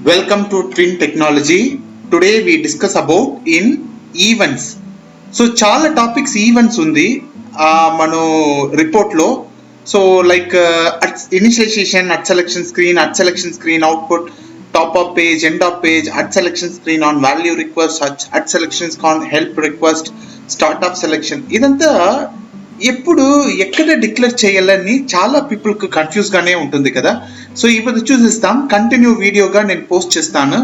Welcome to Twin Technology. Today we discuss about in events. So చాలా topics events ఉంది మన report లో. So like initialisation, at selection screen, output, top of page, end of page, at selection screen on value request, at selection on help request, start of selection. ఇదంతా ఎప్పుడు ఎక్కడ declare చేయాలని చాలా పీపుల్కి కన్ఫ్యూజ్గానే ఉంటుంది కదా. సో ఇప్పుడు చూసిస్తాం, కంటిన్యూ వీడియోగా నేను పోస్ట్ చేస్తాను.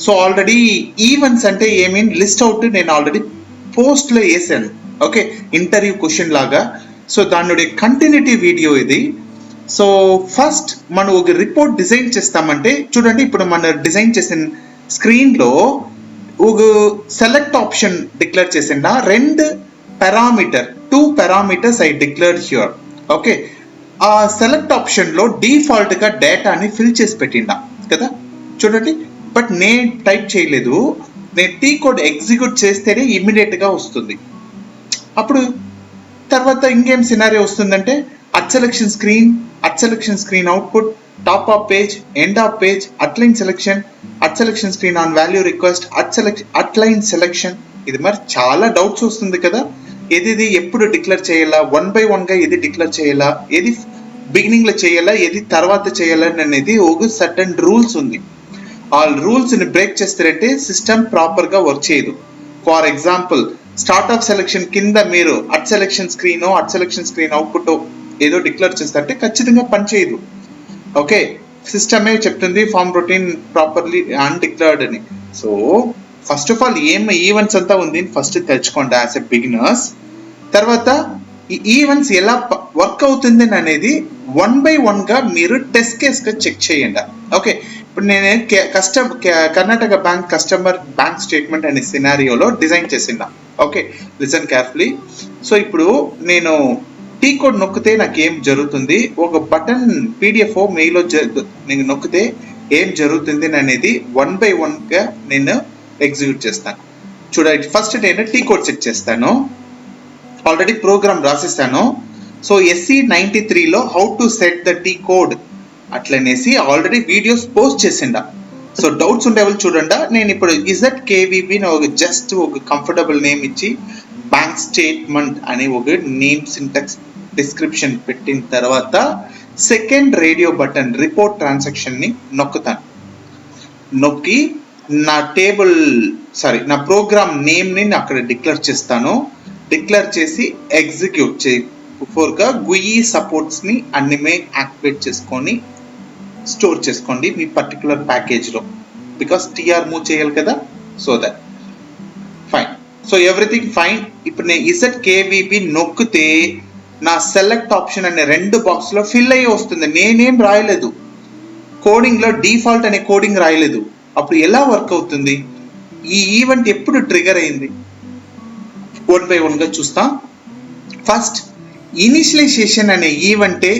సో ఆల్రెడీ ఈవెంట్స్ అంటే ఏమీ లిస్ట్ అవుట్ నేను ఆల్రెడీ పోస్ట్లో వేసాను. ఓకే, ఇంటర్వ్యూ క్వశ్చన్ లాగా. సో దాని కంటిన్యూటీ వీడియో ఇది. సో ఫస్ట్ మనం ఒక రిపోర్ట్ డిజైన్ చేస్తామంటే చూడండి, ఇప్పుడు మన డిజైన్ చేసిన స్క్రీన్లో ఒక సెలెక్ట్ ఆప్షన్ డిక్లేర్ చేసిండా, two parameters I declared here. Okay, ఆ సెలెక్ట్ ఆప్షన్లో డిఫాల్ట్గా డేటాని ఫిల్ చేసి పెట్టిండా కదా చూడండి. బట్ నేను టైప్ చేయలేదు, నేను టీ కోడ్ ఎగ్జిక్యూట్ చేస్తేనే ఇమ్మీడియట్గా వస్తుంది. అప్పుడు తర్వాత ఇంకేం సినారియో వస్తుందంటే at selection screen output, top of page, end of page, at selection screen on value request, at line selection. ఇది మరి చాలా డౌట్స్ వస్తుంది కదా. ఏది ఎప్పుడు డిక్లేర్ చేయాలా, 1 by 1గా ఏది డిక్లేర్ చేయాలా, ఏది బిగినింగ్లో చేయాలా, ఏది తర్వాత చేయాలని అనేది ఒక సర్టన్ రూల్స్ ఉంది. ఆ రూల్స్ని బ్రేక్ చేస్తారంటే సిస్టమ్ ప్రాపర్గా వర్క్ చేయదు. For example, start of selection కింద మీరు అట్ సెలెక్షన్ స్క్రీన్ అవుట్పుట్ ఏదో డిక్లేర్ చేస్తారంటే ఖచ్చితంగా పనిచేయదు. ఓకే, సిస్టమే చెప్తుంది ఫార్మ్ రొటీన్ ప్రాపర్లీ అన్డిక్లేర్డ్ అని. సో ఫస్ట్ ఆఫ్ ఆల్ ఏం ఈవెంట్స్ అంతా ఉంది ఫస్ట్ తెలుసుకోండి యాజ్ ఎ బిగినర్స్. తర్వాత ఈ ఈవెంట్స్ ఎలా వర్క్ అవుతుంది అనేది 1 by 1గా మీరు టెస్ట్ కేస్గా చెక్ చేయండి. ఓకే, ఇప్పుడు నేను Karnataka bank customer bank statement అనే సినారియోలో డిజైన్ చేసిందా. Okay, listen carefully. సో ఇప్పుడు నేను టీ కోడ్ నొక్కితే నాకు ఏం జరుగుతుంది, ఒక బటన్ పీడిఎఫ్ మెయిల్లో నేను నొక్కితే ఏం జరుగుతుంది అనేది 1 by 1గా నేను ఎగ్జిక్యూట్ చేస్తాను. చూడండి, ఫస్ట్ నేను టీ కోడ్ సెట్ చేస్తాను. ఆల్రెడీ ప్రోగ్రామ్ రాసేసాను. సో SE93లో how to set the T code అట్లనేసి ఆల్రెడీ వీడియోస్ పోస్ట్ చేసిండా. సో డౌట్స్ ఉండేవాళ్ళు చూడండి. నేను ఇప్పుడు KVB జస్ట్ ఒక కంఫర్టబుల్ నేమ్ ఇచ్చి బ్యాంక్ స్టేట్మెంట్ అని ఒక నేమ్ సింటాక్స్ డిస్క్రిప్షన్ పెట్టిన తర్వాత సెకండ్ రేడియో బటన్ రిపోర్ట్ ట్రాన్సాక్షన్ని నొక్కుతాను. నొక్కి నా ప్రోగ్రామ్ నేమ్ని అక్కడ డిక్లేర్ చేస్తాను. డిక్లేర్ చేసి ఎగ్జిక్యూట్ బిఫోర్గా GUI సపోర్ట్స్ని అన్ని యాక్టివేట్ చేసుకొని స్టోర్ చేసుకోండి మీ పర్టికులర్ ప్యాకేజ్లో, బికాస్ TR మూవ్ చేయాలి కదా. So that fine. So everything fine. ఇప్పుడు నేను KVB నొక్కితే నా సెలెక్ట్ ఆప్షన్ అనే 2 బాక్స్లో ఫిల్ అయ్యి వస్తుంది. నేనేం రాయలేదు, కోడింగ్లో డిఫాల్ట్ అనే కోడింగ్ రాయలేదు. అప్పుడు ఎలా వర్క్ అవుతుంది, ఈ ఈవెంట్ ఎప్పుడు ట్రిగర్ అయింది 1 by 1గా చూస్తాం. ఫస్ట్ ఇనిషియలైజేషన్ అనే ఈవెంటే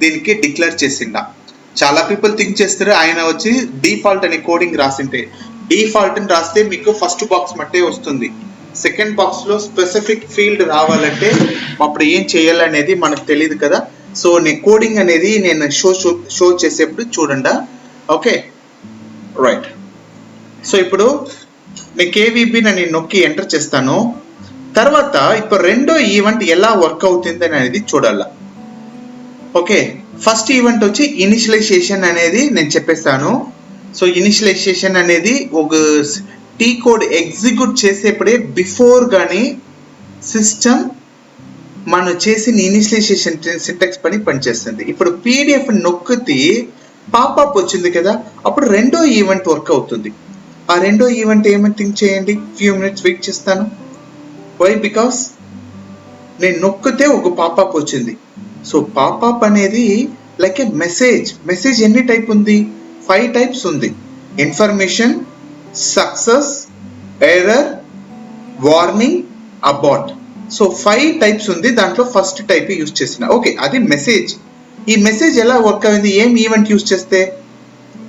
దీనికి డిక్లేర్ చేసిందా. చాలా పీపుల్ థింక్ చేస్తారు ఆయన వచ్చి డిఫాల్ట్ అనే కోడింగ్ రాసింటే, డిఫాల్ట్ అని రాస్తే మీకు ఫస్ట్ బాక్స్ మట్టే వస్తుంది. సెకండ్ బాక్స్లో స్పెసిఫిక్ ఫీల్డ్ రావాలంటే అప్పుడు ఏం చేయాలనేది మనకు తెలియదు కదా. సో నేను కోడింగ్ అనేది నేను షో చేసేప్పుడు చూడండి. Okay right. సో ఇప్పుడు నేను KVB నేను నొక్కి ఎంటర్ చేస్తాను. తర్వాత ఇప్పుడు రెండో ఈవెంట్ ఎలా వర్క్ అవుతుంది అనేది చూడాల. ఓకే, ఫస్ట్ ఈవెంట్ వచ్చి ఇనిషియలైజేషన్ అనేది నేను చెప్పేస్తాను. సో ఇనిషియలైజేషన్ అనేది ఒక టీ కోడ్ ఎగ్జిక్యూట్ చేసేప్పుడే బిఫోర్ కానీ సిస్టమ్ మనం చేసిన ఇనిషియలైజేషన్ సింటాక్స్ పనిచేస్తుంది. ఇప్పుడు PDF నొక్కితే పాపప్ వచ్చింది కదా, అప్పుడు రెండో ఈవెంట్ వర్క్ అవుతుంది. ఆ రెండో ఈవెంట్ ఏమని థింక్ చేయండి. ఫ్యూ మినిట్స్ వెయిట్ చేస్తాను. వై? బికాస్ నేను నొక్కితే ఒక పాపప్ వచ్చింది. సో పాపప్ అనేది లైక్ ఏ మెసేజ్ ఎన్ని టైప్ ఉంది, 5 టైప్స్ ఉంది. Information, success, error, warning, abort. So 5 types ఉంది. దాంట్లో ఫస్ట్ టైప్ యూజ్ చేసిన. ఓకే, అది మెసేజ్. ఈ మెసేజ్ ఎలా వర్క్ అయింది, ఏం ఈవెంట్ యూజ్ చేస్తే,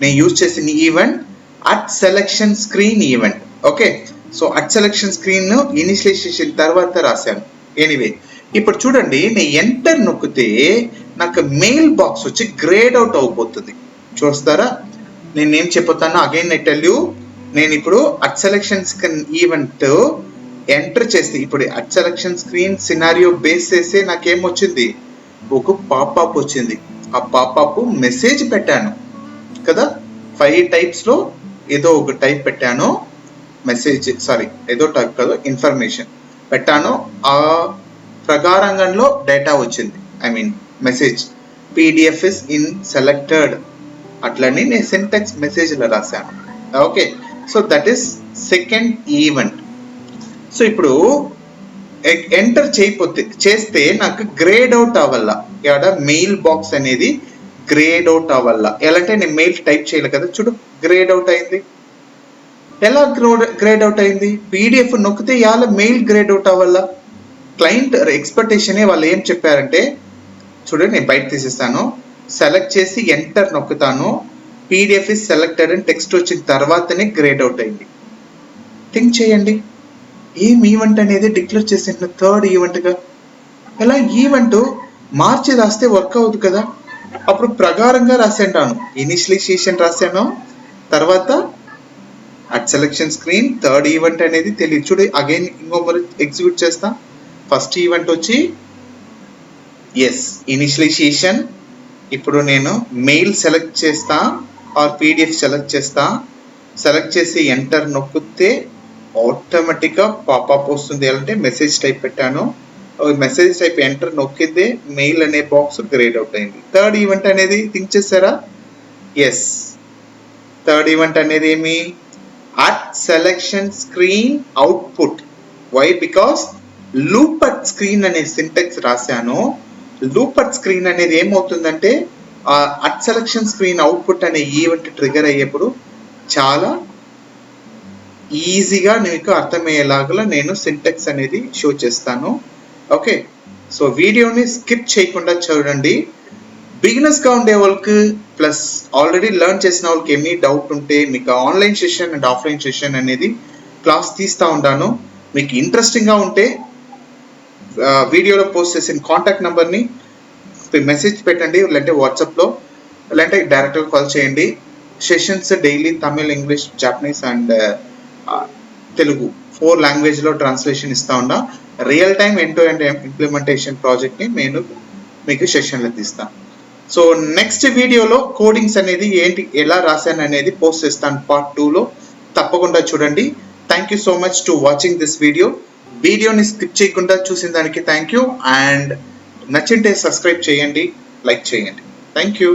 నేను యూజ్ చేసిన event at selection screen event. Okay, so at selection screen initialization తర్వాత రాశాను. ఎనీవే ఇప్పుడు చూడండి, నేను ఎంటర్ నొక్కితే నాకు మెయిల్ బాక్స్ వచ్చి గ్రేడ్ అవుట్ అయిపోతుంది. చూస్తారా, నేనేం చెప్తాను అగైన్ ఐ టెల్ యూ. నేను ఇప్పుడు at selection screen event enter చేస్తే ఇప్పుడు at selection screen scenario base చేస్తే నాకేమొచ్చింది, ఒక పాపప్ వచ్చింది. ఆ పాపప్ మెసేజ్ పెట్టాను కదా, 5 టైప్స్లో ఏదో ఒక టైప్ పెట్టాను, మెసేజ్ సారీ ఏదో టైప్ కాదు ఇన్ఫర్మేషన్ పెట్టాను. ఆ ప్రకారంగంలో డేటా వచ్చింది, I mean message PDF is in selected అట్లని నేను సింటాక్స్ మెసేజ్లో రాశాను. Okay, so that is second event. So ఇప్పుడు ఎంటర్ చేస్తే నాకు గ్రేడ్ అవుట్ అవ్వాల, ఇక్కడ మెయిల్ బాక్స్ అనేది గ్రేడ్ అవుట్ అవ్వాల. ఎలా అంటే నేను మెయిల్ టైప్ చేయలే కదా, చూడు గ్రేడ్ అవుట్ అయింది. ఎలా గ్రేడ్ అవుట్ అయింది, PDF నొక్కితే ఇవాళ మెయిల్ గ్రేడ్ అవుట్ అవ్వాల. క్లయింట్ ఎక్స్పెక్టేషన్ వాళ్ళు ఏం చెప్పారంటే, చూడండి నేను బయట తీసేస్తాను, సెలెక్ట్ చేసి ఎంటర్ నొక్కుతాను, PDF ఇస్ సెలెక్టెడ్ అని టెక్స్ట్ వచ్చిన తర్వాతనే గ్రేడ్ అవుట్ అయింది. థింక్ చేయండి, ఏం ఈవెంట్ అనేది డిక్లేర్ చేసిన థర్డ్ ఈవెంట్గా. ఎలా ఈవెంట్ మార్చి రాస్తే వర్క్ అవుతుంది కదా, అప్పుడు ప్రకారంగా రాసాను, ఇనిషియలైజేషన్ రాశాను, తర్వాత at selection screen third event అనేది తెలియదు. చూడు అగైన్ ఇంకొకరు ఎగ్జిక్యూట్ చేస్తా. ఫస్ట్ ఈవెంట్ వచ్చి ఎస్ ఇనిషియలైజేషన్. ఇప్పుడు నేను మెయిల్ సెలెక్ట్ చేస్తా ఆర్ PDF సెలెక్ట్ చేస్తా, సెలెక్ట్ చేసి ఎంటర్ నొక్కితే ఆటోమేటిక్గా పాపప్ వస్తుంది. అంటే మెసేజ్ టైప్ పెట్టాను, మెసేజ్ టైప్ ఎంటర్ నొక్కితే మెయిల్ అనే బాక్స్ గ్రేడ్ అవుట్ అయింది. థర్డ్ ఈవెంట్ అనేది థింక్ చేస్తారా, ఎస్ థర్డ్ ఈవెంట్ అనేది ఏమి, at selection screen output. Why, because loop at screen అనే సింటెక్స్ రాశాను. లూపట్ స్క్రీన్ అనేది ఏమవుతుందంటే అట్ సెలెక్షన్ స్క్రీన్ అవుట్పుట్ అనే ఈవెంట్ ట్రిగర్ అయ్యేప్పుడు చాలా ఈజీగా మీకు అర్థమయ్యేలాగా నేను సింటెక్స్ అనేది షో చేస్తాను. ఓకే, సో వీడియోని స్కిప్ చేయకుండా చూడండి. బిగినర్స్గా ఉండే వాళ్ళకి ప్లస్ ఆల్రెడీ లెర్న్ చేసిన వాళ్ళకి ఏమీ డౌట్ ఉంటే మీకు online session and offline session అనేది క్లాస్ తీస్తూ ఉంటాను. మీకు ఇంట్రెస్టింగ్గా ఉంటే వీడియోలో పోస్ట్ చేసిన కాంటాక్ట్ నెంబర్ని మెసేజ్ పెట్టండి, లేదంటే వాట్సాప్లో, లేదంటే డైరెక్ట్గా కాల్ చేయండి. Sessions daily Tamil, English, Japanese and Telugu 4 లాంగ్వేజ్లో ట్రాన్స్లేషన్ ఇస్తూ ఉన్నా. Real time end to end implementation ప్రాజెక్ట్ని నేను మీకు సెషన్లో తీస్తాను. సో నెక్స్ట్ వీడియోలో కోడింగ్స్ అనేది ఏంటి ఎలా రాశాను అనేది పోస్ట్ చేస్తాను పార్ట్ 2లో, తప్పకుండా చూడండి. Thank you so much to watching this video. వీడియోని స్కిప్ చేయకుండా చూసిన దానికి థ్యాంక్ యూ, అండ్ నచ్చింటే సబ్స్క్రైబ్ చేయండి, లైక్ చేయండి. Thank you.